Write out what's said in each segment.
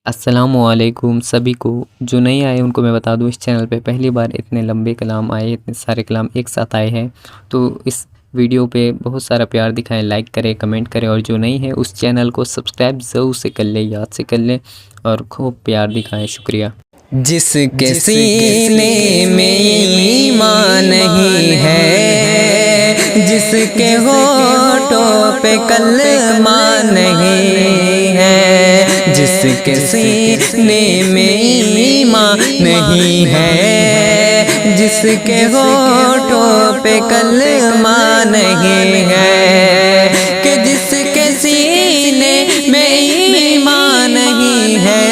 السلام علیکم سبھی کو، جو نہیں آئے ان کو میں بتا دوں اس چینل پہ پہلی بار اتنے لمبے کلام آئے، اتنے سارے کلام ایک ساتھ آئے ہیں، تو اس ویڈیو پہ بہت سارا پیار دکھائیں، لائک کریں، کمنٹ کریں، اور جو نہیں ہے اس چینل کو سبسکرائب ضرور سے کر لیں، یاد سے کر لیں اور خوب پیار دکھائیں، شکریہ۔ جس کے سینے میں ایمان نہیں ہے، جس کے ہونٹوں پہ کلمہ نہیں ہے، جس کے سینے میں ایمان نہیں ہے، جس کے ہونٹوں پہ کلمہ نہیں ہے، کہ جس کے سینے میں ایمان نہیں ہے،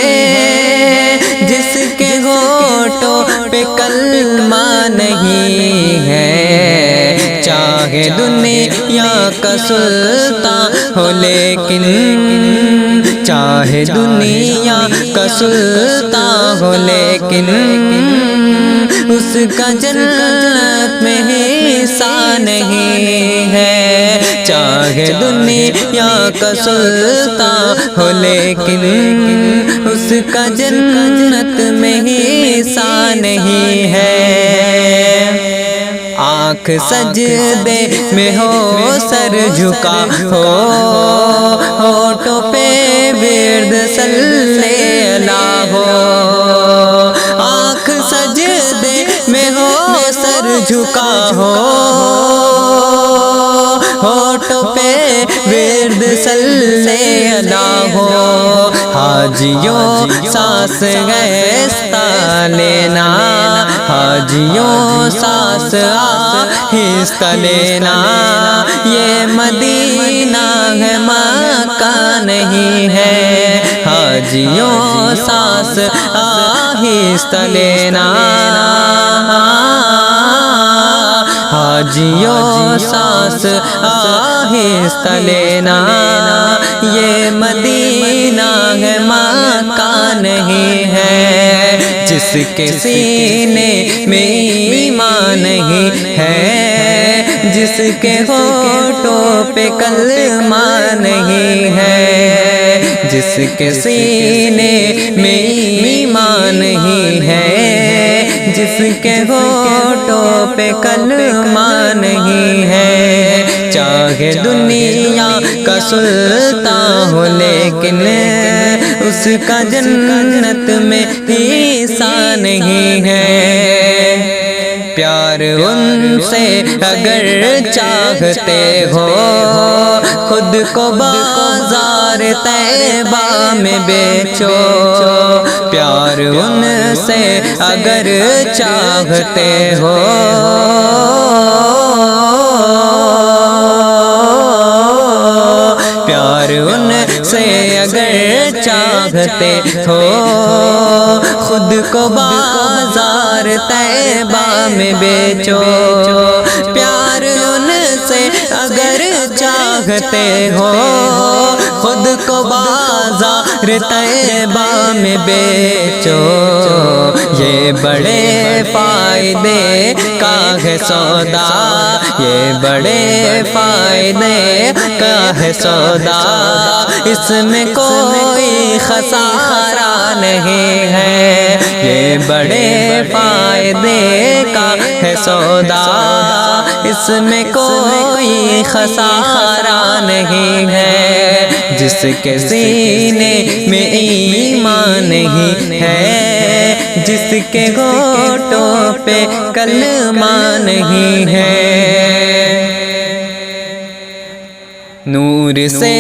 جس کے ہونٹوں پہ کلمہ نہیں ہے، چاہے دنیا کا سلطان ہو لیکن، چاہے دنیا کا سلطان ہو لیکن، اس کا جنت میں حصہ نہیں ہے، چاہے دنیا کا سلطان ہو لیکن، اس کا جنت میں حصہ نہیں ہے۔ آنکھ سجدے میں ہو، سر جھکا ہو، ہونٹوں پہ ورد صلی اللہ ہو، آنکھ سجدے میں ہو، سر جھکا ہو، ہونٹوں پہ ورد صلی اللہ ہو، حاجیوں سانس آہستہ لینا، حاجیوں سانس آہستہ لینا، یہ مدینہ ہے مکہ نہیں ہے، حاجیوں سانس آہستہ لینا، حاجیوں سانس آہستہ لینا، یہ مدینہ ہے مکہ نہیں ہے، جس کے سینے میں ایمان نہیں ہے، جس کے ہونٹوں پہ کلمہ نہیں ہے، جس کے سینے میں ایمان نہیں ہے، جس کے ہونٹوں پہ کلمہ نہیں ہے، چاہے دنیا کا سلطان ہو لیکن، اس کا جنت میں حصہ نہیں ہے، پیار ان سے اگر چاہتے ہو، خود کو بازار طیبہ میں بیچو، پیار ان سے اگر چاہتے ہو، پیار ان سے اگر چاہتے ہو، خود کو بازار طیبہ میں بیچو، پیار ان سے اگر چاہتے ہو، خود کو بازار طیبہ میں بیچو، یہ بڑے فائدے کا ہے سودا، یہ بڑے فائدے کا ہے سودا، اس میں کوئی خسارہ نہیں ہے، یہ بڑے فائدے کا ہے سودا، اس میں کوئی خسارہ نہیں ہے، جس کے سینے میں ایمان نہیں ہے، جس کے ہونٹوں پہ کلمہ نہیں ہے، نور سے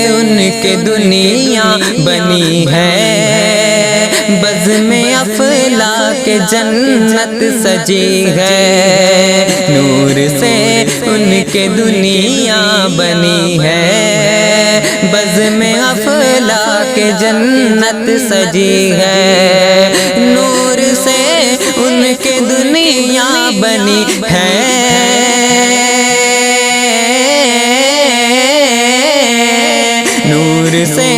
ان کے دنیا بنی ہے، بزم افلاک جنت سجی ہے، نور سے ان کے دنیا بنی ہے، بزم افلاک جنت سجی ہے، نور سے ان کے دنیا بنی ہے، نور سے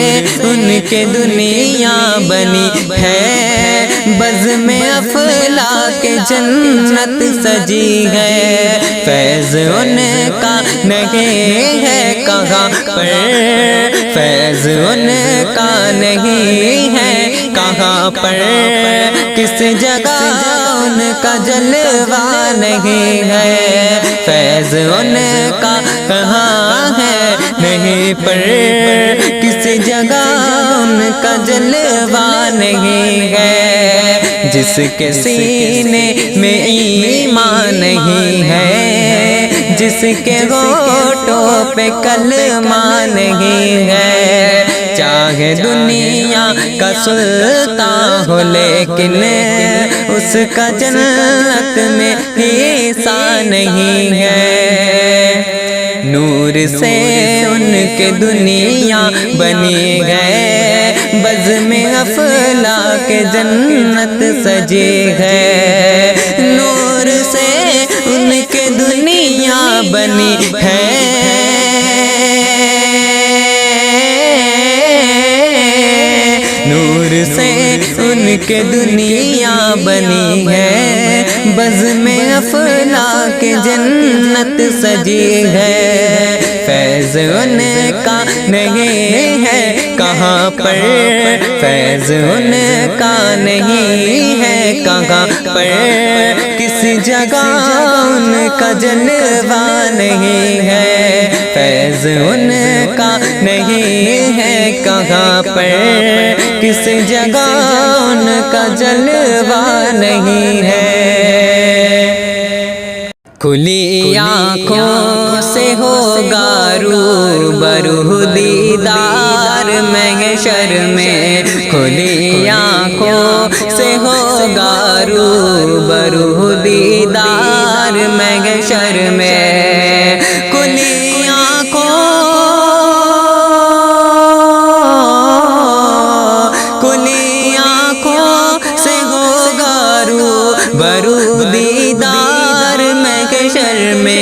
ان کے دنیا بنی ہے، بزم افلاک جنت سجی ہے، فیض ان کا نہیں ہے کہاں پر، فیض ان کا نہیں ہے کہاں پر کس جگہ ان کا جلوہ نہیں ہے، فیض ان کا کہاں ہے نہیں پر کس جگہ ان کا جلوہ نہیں ہے، جس کے سینے میں ایمان نہیں ہے، جس کے ہونٹوں پہ کلمہ نہیں ہے، چاہے دنیا کا سلطان ہو لیکن اس کا جنت میں حصہ نہیں ہے، نور سے ان کے دنیا بنی ہے، بزم افلاک جنت سجی ہے، نور سے ان کے دنیا بنی ہے، نور سے ان کے دنیا بنی ہے، بزم افلاک جنت سجی ہے، فیض ان کا نہیں ہے کہاں پر، فیض ان کا نہیں ہے کہاں پر کس جگہ ان کا جلوہ نہیں ہے، فیض ان کا نہیں ہے کہاں پر کس جگہ ان کا جلوہ نہیں ہے، کھلی آنکھوں سے ہوگا روبرو دیدار محشر میں، کھلی آنکھوں سے ہوگا روبرو دیدار محشر میں، کھلی آنکھوں سے ہوگا روبرو دیدار محشر میں،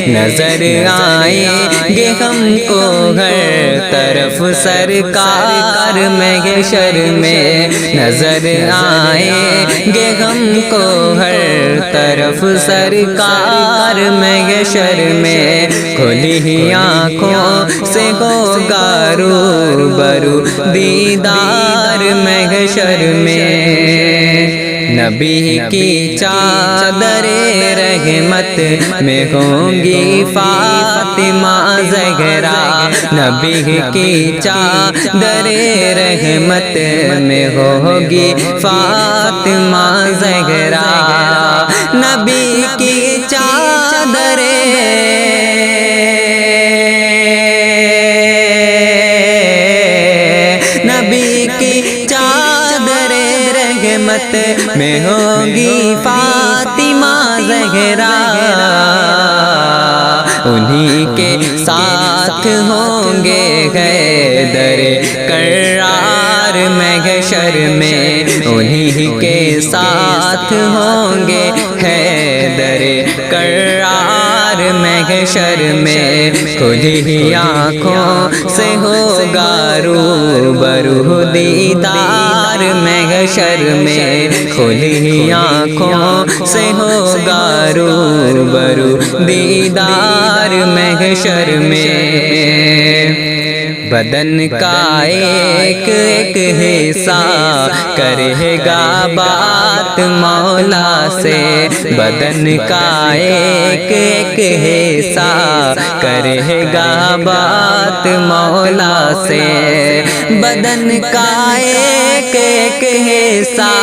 نظر آئیں گے ہم کو ہر طرف سرکار محشر میں، نظر آئیں گے ہم کو ہر طرف سرکار محشر میں، کھلی آنکھوں سے ہوگا روبرو دیدار محشر میں، نبی کی چادر رحمت میں ہوں گی فاطمہ زہرا، نبی کی چادر رحمت میں ہوگی فاطمہ زہرا، نبی کی چادر نبی کی چادر رحمت میں ہوگی فاطمہ زہرا، انہی کے ساتھ ہوں گے حیدر کرار محشر میں، انہی کے ساتھ ہوں گے حیدر کرار محشر میں، کھلی آنکھوں سے ہوگا روبرو دیدار محشر میں، کھلی آنکھوں سے ہوگا روبرو دیدار محشر میں، بدن کا ایک ایک حصہ کرے گا بات مولا سے، بدن کا ایک ایک حصہ کرے گا بات مولا سے، بدن کا ایک ایک حصہ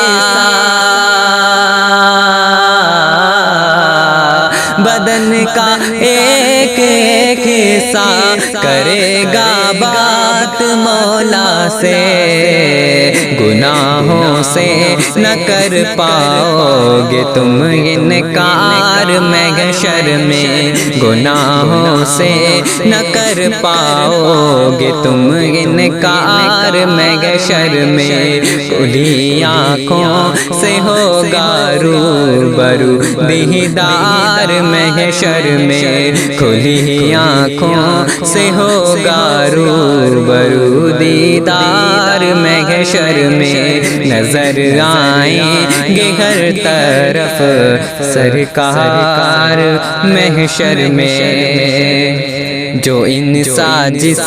بدن کا ایک ایک حصہ کرے گا بات مولا سے، گناہوں سے نہ کر پاؤ گے تم انکار محشر میں، گناہوں سے نہ کر پاؤ گے تم انکار محشر میں، کھلی آنکھوں سے ہوگا روبرو دیدار محشر میں، کھلی آنکھوں سے ہوگا روبرو دیدار محشر میں، نظر آئیں گے ہر طرف سرکار محشر میں، جو انسان جس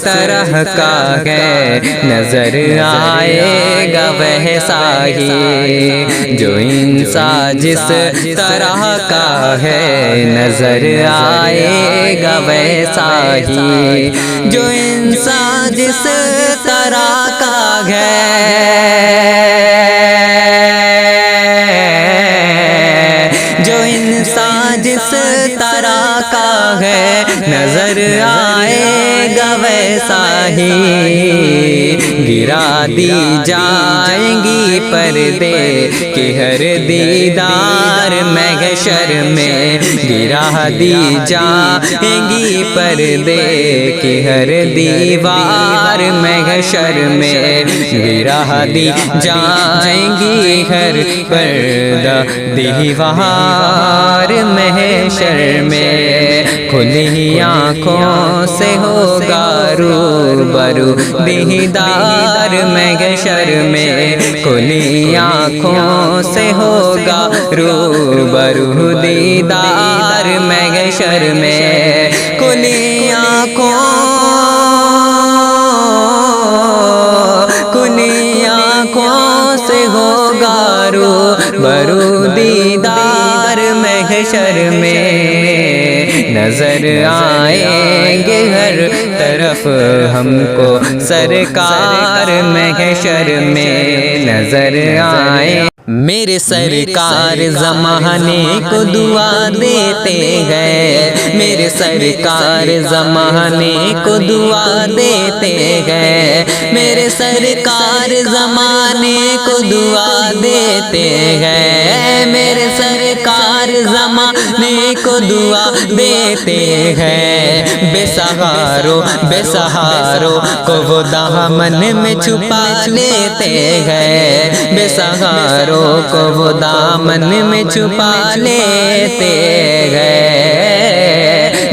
طرح کا ہے نظر آئے گا ویسا ہی، جو انسان جس طرح کا ہے نظر آئے گا ویسا ہی، جو انسان جس طرح کا ہے، جو انسان جس طرح کا ہے نظر آئے گا ویسا ہی، گرا دی جائیں گی پردے کہ ہر دیدار محشر میں، گرا دی جائیں گی پردے کہ ہر دیوار محشر میں، گرا دی جائیں گی ہر پردہ دیوار محشر میں، کھلی آنکھوں سے ہوگا روبرو دیدار محشر میں، کھلی آنکھوں سے ہوگا روبرو دیدار محشر میں، کھلی آنکھوں سے ہوگا روبرو دیدار محشر میں، نظر آئیں گے ہر طرف ہم کو سرکار محشر میں، نظر آئیں میرے سرکار زمانے کو دعا دیتے ہیں، میرے سرکار زمانے کو دعا دیتے ہیں، میرے سرکار زمانے کو دعا دیتے ہیں، میرے سرکار زمانے کو دعا دیتے ہیں، بے سہاروں کو وہ دامن میں چھپا لیتے ہیں، بے سہاروں کو وہ دامن میں چھپا لیتے ہیں،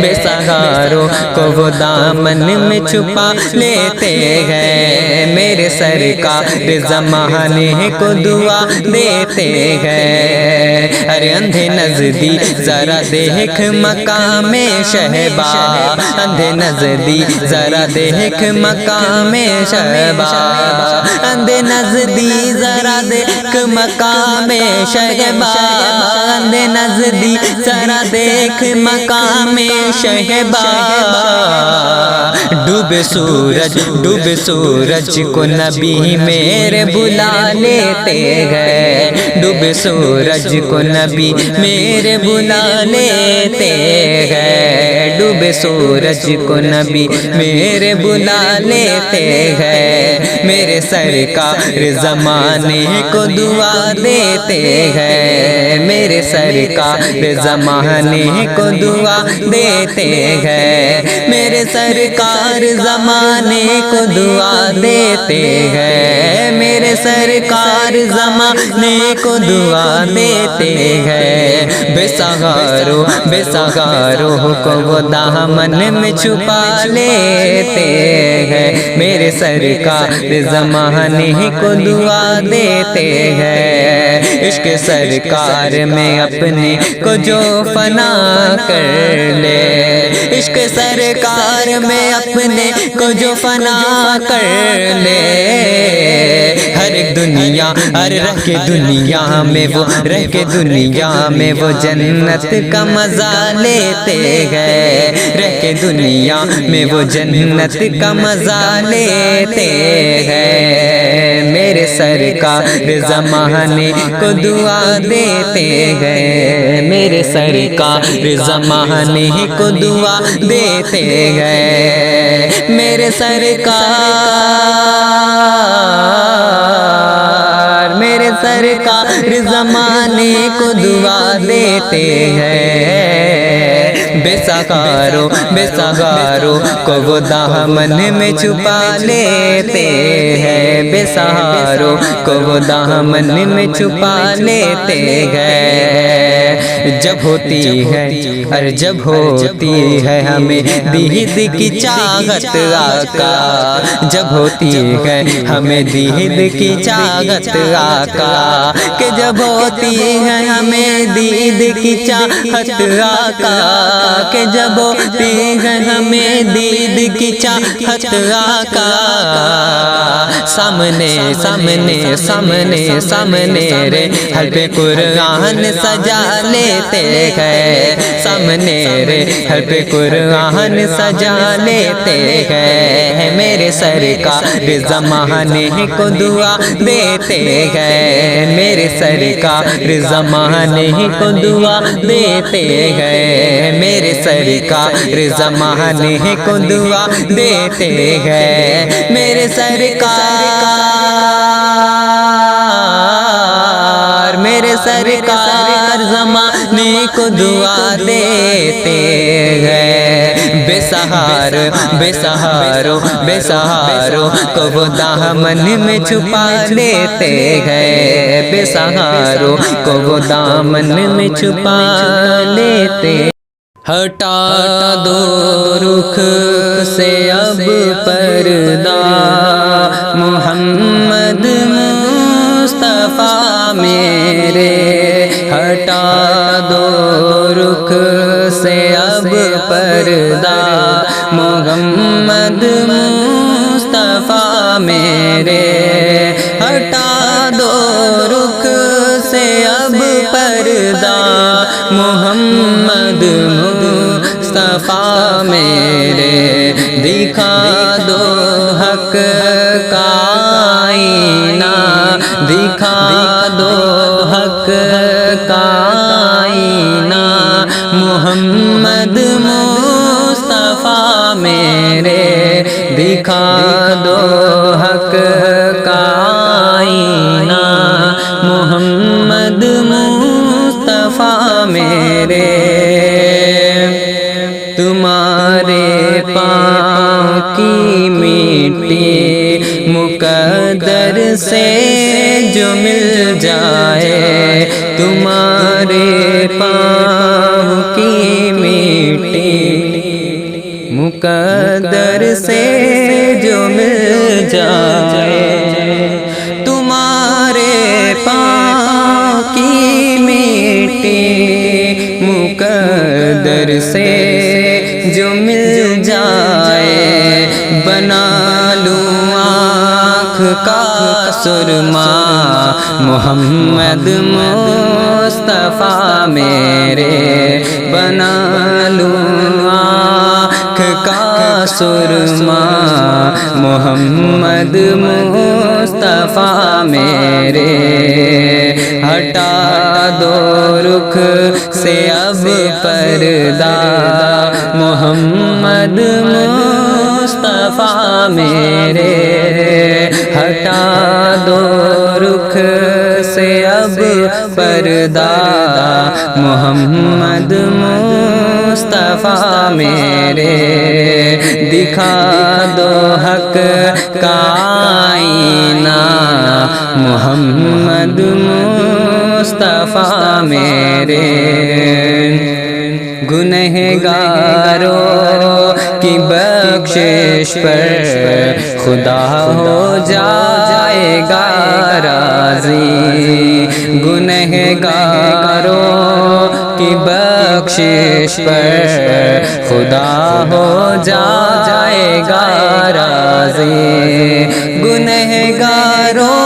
بے سہاروں کو وہ دامن میں چھپا لیتے ہیں، میرے سرکار زمانے کو دعا دیتے ہیں، ارے اندھے نزدی ذرا دیکھ مقام شہبا، اندھے نزدی ذرا دیکھ مقام شہبا، اندھے نزدی ذرا دیکھ مقام شہبا، اندھے نزدی ذرا دیکھ مقام شہبا، ڈوبے سورج کو نبی میرے بلا لیتے ہیں، ڈوبے سورج کو نبی میرے بلا لیتے ہیں، ڈوبے سورج کو نبی میرے بلا لیتے ہیں، میرے سرکار زمانے کو دعا دیتے ہیں، میرے سرکار زمانے کو دعا دیتے ہیں، میرے سرکار زمانے کو دعا دیتے ہیں، میرے سرکار زمانے کو دعا دیتے ہیں، بے سہاروں کو وہ دامن میں چھپا لیتے ہیں، میرے سرکار زمانے کو دعا دیتے ہیں، عشق سرکار میں اپنے کو جو فنا کر لے، عشق سرکار میں اپنے کو جو فنا کر لے، ہر ایک دنیا رہ کے دنیا میں وہ رہ کے دنیا میں وہ جنت کا مزہ لیتے ہیں، رہ کے دنیا میں وہ جنت کا مزہ لیتے ہیں، میرے سرکار زمانے کو دعا دیتے ہیں، میرے سرکار زمانے کو دعا دیتے ہیں، میرے سرکار زمانے کو دعا دیتے ہیں، بے سہاروں کو وہ دامن میں چھپا لیتے ہیں، بے سہاروں کو وہ دامن میں چھپا لیتے ہیں۔ جب ہوتی ہے اور جب ہوتی ہے ہمیں دید کی چاہت آقا، جب ہوتی ہے ہمیں دید کی چاہت آقا، کہ جب ہوتی ہے ہمیں دید کی چاہت آقا، کہ جب ہوتی ہے ہمیں دید کی چاہت آقا، سامنے سامنے سامنے سامنے رے حلق قرآن سجا لیتے ہیں، سامنے رے حلق قرآن سجا لیتے ہیں، میرے سرکار زمانے کو دعا دیتے ہیں، میرے سرکار زمانے کو دعا دیتے ہیں، میرے سرکار زمانے کو دعا دیتے ہیں، میرے سرکار، میرے سرکار زمانے کو دعا دیتے ہیں، بے سہار بے سہاروں بے سہاروں کو وہ دامن میں چھپا لیتے ہیں، بے سہاروں کو وہ دامن میں چھپا لیتے۔ ہٹا دو رخ سے اب پردہ، محمد مصطفیٰ میرے، ہٹا دو رخ سے اب پردہ، محمد مصطفیٰ میرے، ہٹا دو رخ سے اب پردہ، محمد مصطفیٰ میرے، دکھا دو حق کا آئینہ، دکھا دو حق کا آئینہ، محمد مصطفیٰ میرے، دکھا دو حق کا آئینہ، محمد مصطفیٰ میرے، تمہارے پاؤں کی مٹی مقدر سے جو مل جائے، تمہارے پاؤں کی مٹی مقدر سے جو مل جائے، تمہارے پاؤں کی مٹی مقدر سے جو مل جائے، بنا لوں آنکھ کا سرما، محمد مصطفیٰ میرے، بنا لوں آنکھ کا سرما، محمد مصطفیٰ میرے، ہٹا دو رخ سے اب پردہ، محمد مصطفیٰ میرے، ہٹا دو رخ سے اب پردہ، محمد مصطفیٰ میرے، دکھا دو حق کا آئینہ، محمد مصطفیٰ میرے، گنہگاروں کی بخشش پر خدا ہو جائے گا راضی، گنہگاروں کی بخشش پر خدا ہو جائے گا راضی، گنہگاروں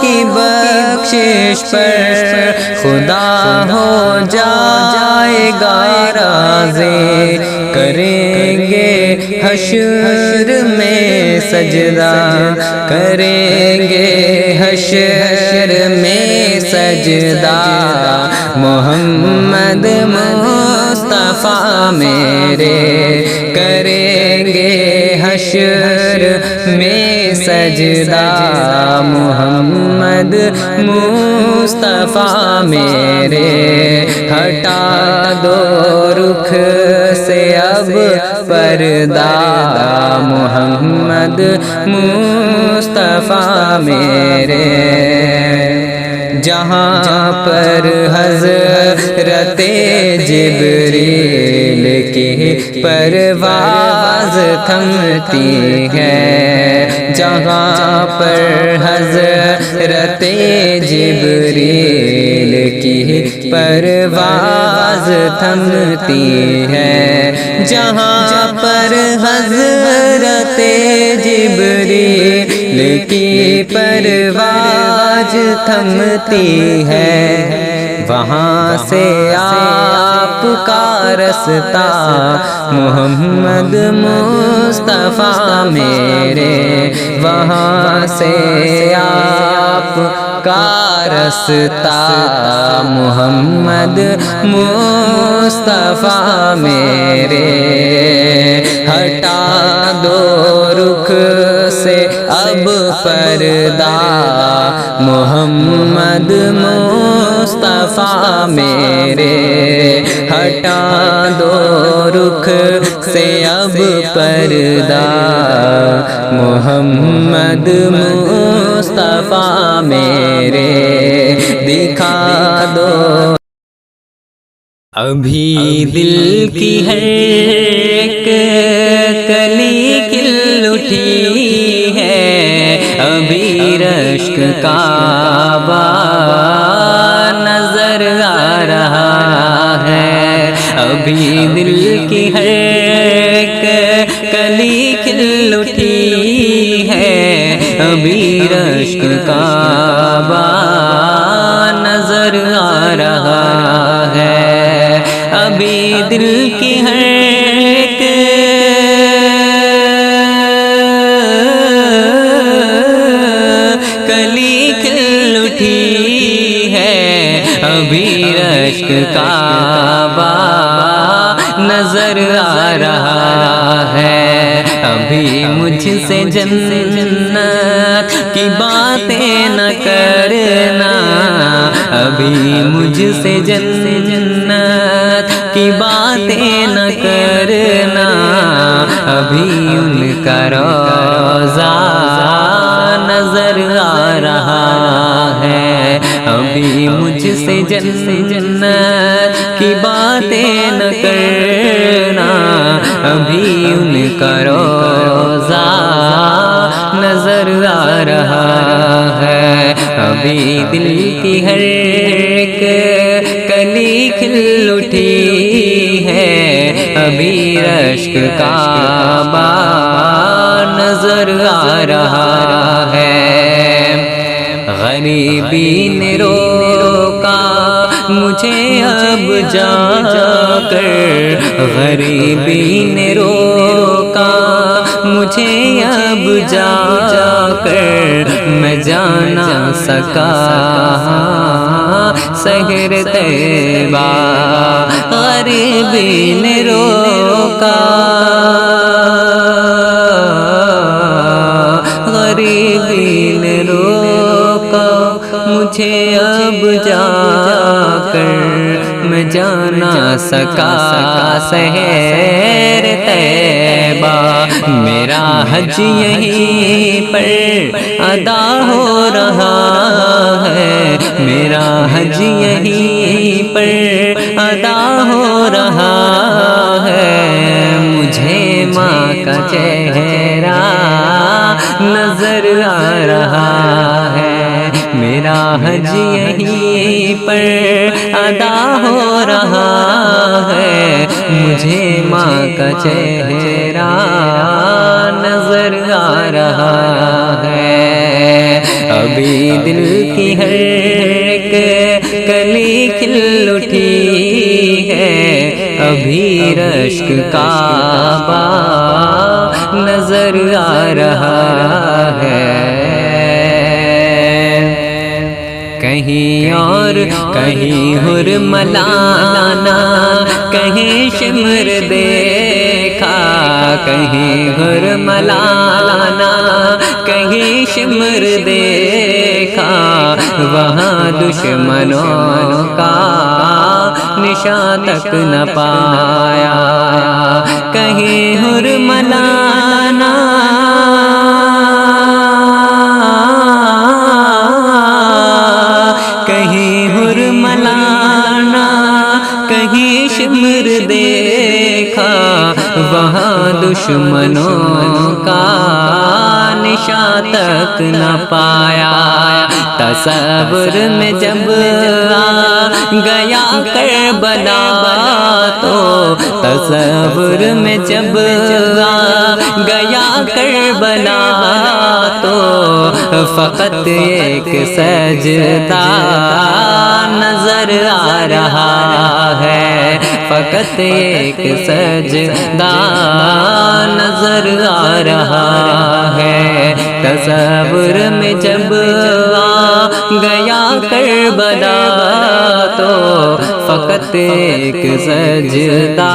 کی بخشش پر خدا ہو جائے گا راضی، کریں گے حشر میں سجدہ، کریں گے حشر میں سجدہ، محمد مصطفیٰ میرے، کریں گے حشر میں سجدہ، محمد مصطفیٰ میرے، ہٹا دو رخ سے اب پردہ، محمد مصطفیٰ میرے، جہاں پر حضرت جبریل کی پرواز تھمتی ہے، جہاں پر حضرت جبریل کی پرواز تھمتی ہے، جہاں پر حضرت جبریل کی پرواز تھمتی ہے، وہاں سے آپ کا رستہ محمد مصطفیٰ میرے، وہاں سے آپ کا رستہ محمد مصطفیٰ میرے، ہٹا دو رخ سے اب پردہ محمد مصطفیٰ میرے، ہٹا دو رخ سے اب پردہ محمد مصطفیٰ میرے، دکھا دو ابھی دل کی ہے ایک کلی کھل اٹھی ہے، ابھی رشک کا بہار نظر آ رہا ہے، ابھی دل کی ہے ایک کلی کھل اٹھی ہے، ابھی رشک کا بہار نظر آ رہا ہے، ابھی دل کی ہے ایک کلی کھل اٹھی ہے، ابھی رشک کا بہار نظر آ رہا ہے، ابھی مجھ سے جنت کی باتیں نہ کرنا، ابھی مجھ سے جنت کی باتیں نہ کرنا، ابھی ان کا روضہ نظر آ رہا ہے، ابھی مجھ سے جنت کی باتیں نہ کرنا، ابھی ان کا روضہ نظر آ رہا ہے، ابھی دل کی ہر ایک کلی کھل اٹھی ہے، ابھی رشک کا بہار نظر آ رہا ہے، غریبی نے روکا مجھے اب جا کر، غریبی نے روکا مجھے اب جا کر، میں جانا سکا سحر طیبہ، غریبی نے روکا، غریبی نے روکا مجھے اب جا کر، میں جانا سکا سحر طیبہ، میرا حج یہیں پر ادا ہو رہا ہے، میرا حج یہیں پر ادا ہو رہا ہے، مجھے ماں کا چہرہ نظر آ رہا ہے، میرا حج یہیں پر ادا ہو رہا ہے، مجھے ماں کا چہرہ نظر آ رہا ہے، ابھی دل کی ہر ایک کلی کھل اٹھی ہے، ابھی رشک کا بہار نظر آ رہا ہے، کہیں اور کہیں حرملانا، کہیں شمر دیکھا، کہیں حرملانا کہیں شمر دیکھا، وہاں دشمنوں کا نشان تک نہ پایا، کہیں حرملانا شمر دیکھا وہاں دشمنوں کا نشان تک نہ پایا، تصور میں جب آ گیا کربلا تو تصور میں جب آ گیا کربلا تو فقط ایک سجدہ نظر آ رہا ہے، فقط ایک سجدہ نظر آ رہا ہے، تصور میں جب آ گیا کربلا تو فقط ایک سجدہ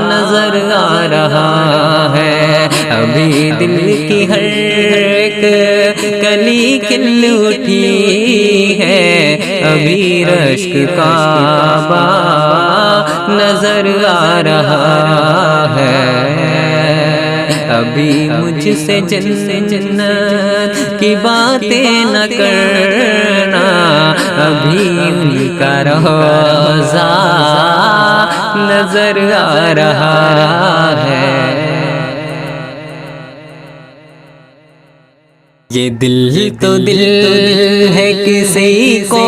نظر آ رہا ہے، ابھی دل کی ہر ایک کلی کھل اٹھی ہے، ابھی رشک کعبہ نظر آ رہا ہے، ابھی مجھ سے جنت کی باتیں نہ کرنا، ابھی ان کا روضہ نظر آ رہا ہے۔ یہ دل تو دل ہے کسی کو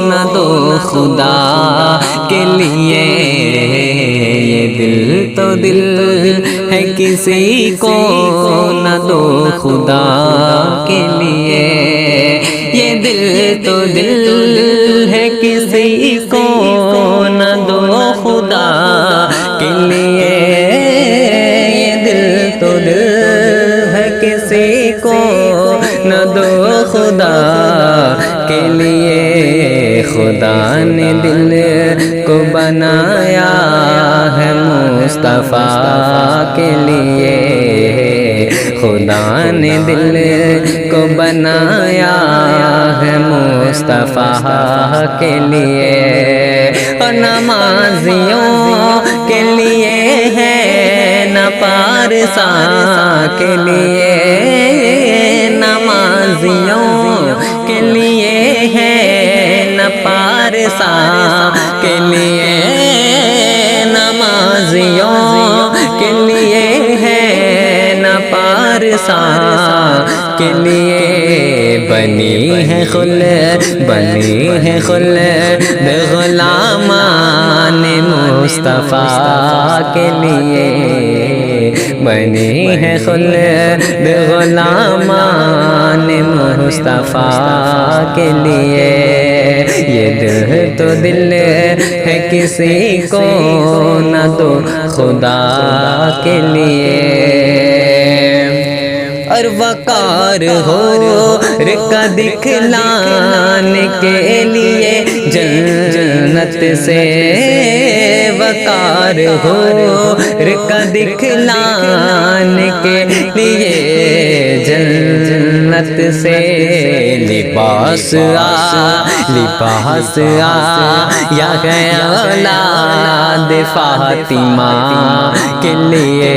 نہ دو خدا کے لیے، یہ دل تو دل ہے کسی کو نہ دو خدا کے لیے، یہ دل تو دل ہے کسی کو نہ دو خدا کے لیے، یہ دل تو دل ہے کسی کو نہ دو خدا کے لیے، خدا نے دل کو بنایا ہے مصطفیٰ کے لیے، خدا نے دل کو بنایا ہے مصطفیٰ کے لیے، اور نمازیوں کے لیے ہے نہ پارساں کے لیے، نمازیوں کے لیے ہے نہ پارساں کے لیے، نمازیوں کے لیے ہے نہ پارساں کے لیے، بنی ہے خلد بنی ہے خلد غلامان مصطفیٰ کے لیے، بنی ہے خلد غلامان مصطفیٰ کے لیے، یہ دل تو دل ہے کسی کو نہ دو خدا کے لیے، اور وقار ہو کا دکھلانے کے لیے جنت سے، وقار ہو کا دکھلانے کے لیے جنت سے، لباس یا ہے اولاد فاطمہ کے لیے،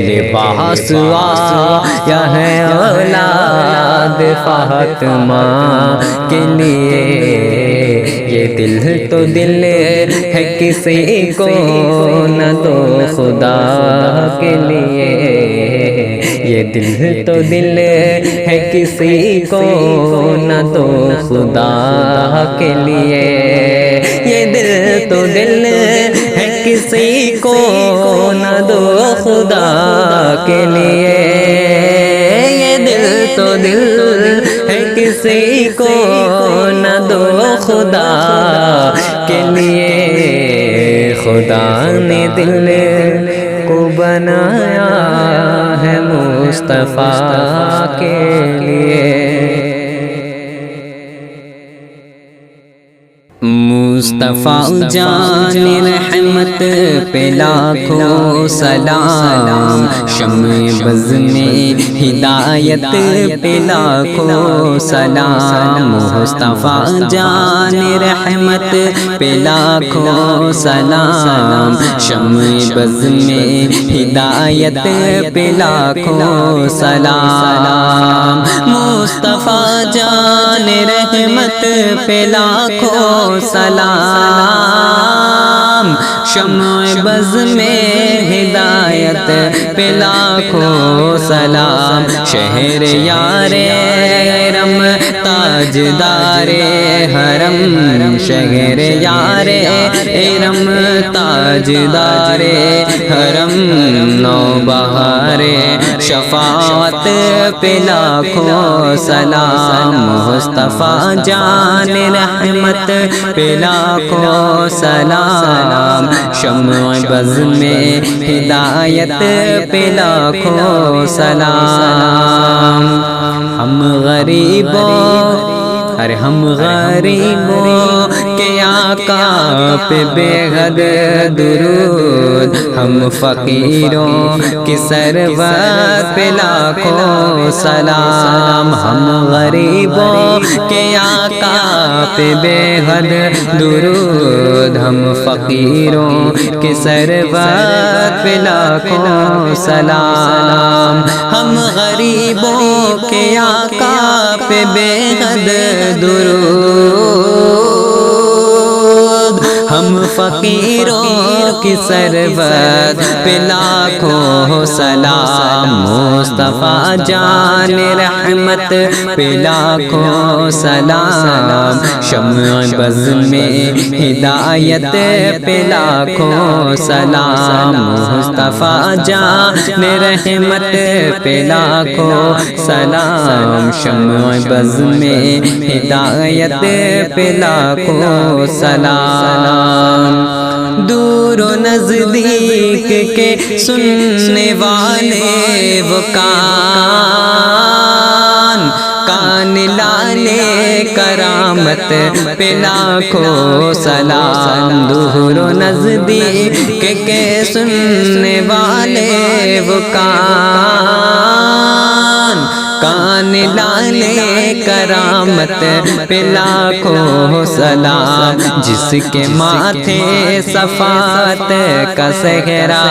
لباس یا ہے اولاد فاطمہ کے لیے، یہ دل تو دل ہے کسی کو نہ دو خدا کے لیے، یہ دل تو دل ہے کسی کو نہ دو خدا کے لیے، یہ دل تو دل ہے کسی کو نہ دو خدا کے لیے، یہ دل تو دل ہے کسی کو نہ دو خدا کے لیے، خدا نے دل کو بنایا ہے مصطفیٰ کے لیے، مصطفیٰ جان رحمت پہ لاکھوں سلام، شمع بز میں ہدایت پہ لاکھوں سلام، مصطفیٰ جان رحمت پہ لاکھوں سلام، شمع بز میں ہدایت پہ لاکھوں سلام، مصطفیٰ جان رحمت رحمت پہ لاکھوں سلام، شمع بز میں ہدایت پہ لاکھوں سلام، شہر یار حرم تاجدار حرم، شہر یار حرم تاجدار حرم، نوبہار شفاعت پہ لاکھوں سلام، مصطفیٰ جان رحمت پہ لاکھوں سلام، شمع بز میں ہدایت پہ لاکھوں سلام۔ ہم غریبوں، ارے ہم غریبوں کے آقا پہ بے حد درود، ہم فقیروں کی سرور پہ لاکھوں سلام، ہم غریبوں کے آقا پہ بے حد درود، ہم فقیروں کی سرور پہ لاکھوں سلام، ہم غریبوں کے آقا پہ بے حد درود، ہم فقیروں کی سرور پہ لاکھوں سلام، مصطفیٰ جان رحمت پہ لاکھوں سلام، شمع بز میں ہدایت پہ لاکھوں سلام، مصطفیٰ جان رحمت پہ لاکھوں سلام، شمع بز میں ہدایت پہ لاکھوں سلام۔ دور و نزدیک کے سننے والے وہ کان لانے کرامت پہ لاکھوں سلام، دور و نزدیک کے سننے والے وہ کان لانے کرامت پہ لاکھوں سلام، جس کے ماتھے صفات کا صحرا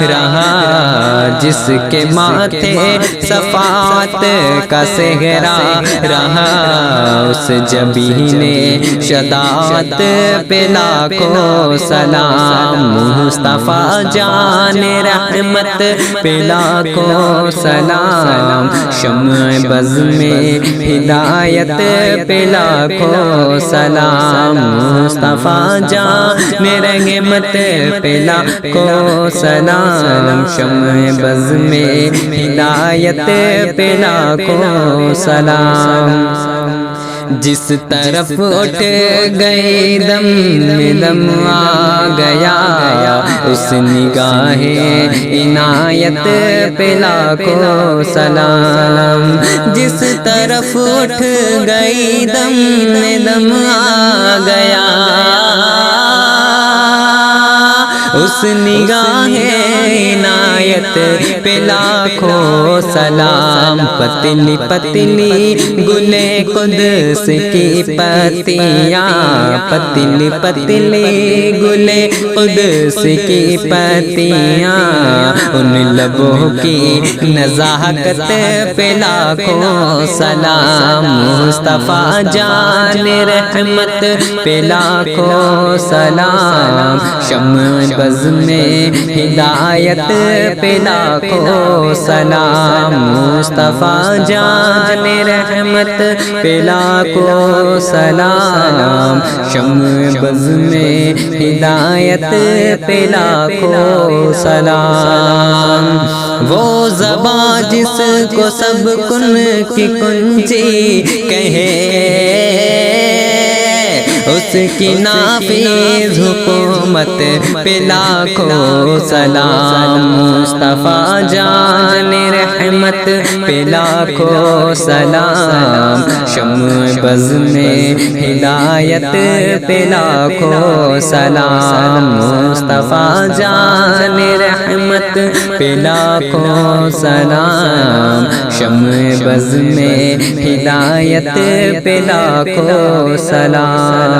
رہا، جس کے ماتھے صفات کا صحرا رہا، اس جبین شداعت پہ لاکھوں سلام، مصطفیٰ جان رحمت پہ لاکھوں سلام، شمع بز میں ہدایت پہ لاکھوں سلام، مصطفیٰ جان رحمت پہ لاکھوں سلام، شمع بز میں ہدایت پہ لاکھوں سلام۔ جس طرف اٹھ گئی دم دم آ گیا، اس نگاہ عنایت پہ لاکھوں سلام، جس طرف اٹھ گئی دم دم آ گیا، اس نگاہ عنایت پہ لاکھوں سلام، پتلی پتلی گلے قدس کی پتیاں، پتلی پتلی گلے قدس کی پتیاں، ان لبوں کی نزاکت پہ لاکھوں سلام، مصطفیٰ جان رحمت پہ لاکھوں سلام، شمع بز میں ہدایت پہ لاکھوں سلام، مصطفیٰ جان رحمت پہ لاکھوں سلام، شمع بز میں ہدایت پہ لاکھوں سلام۔ وہ زباں جس کو سب کن کی کنجی کہے، اس کی نافذ حکومت پہ لاکھوں سلام، مصطفیٰ جان رحمت پہ لاکھوں سلام، شمع بز میں ہدایت پہ لاکھوں سلام، مصطفیٰ جان رحمت پہ لاکھوں سلام، شمع بز میں ہدایت پہ لاکھوں سلام۔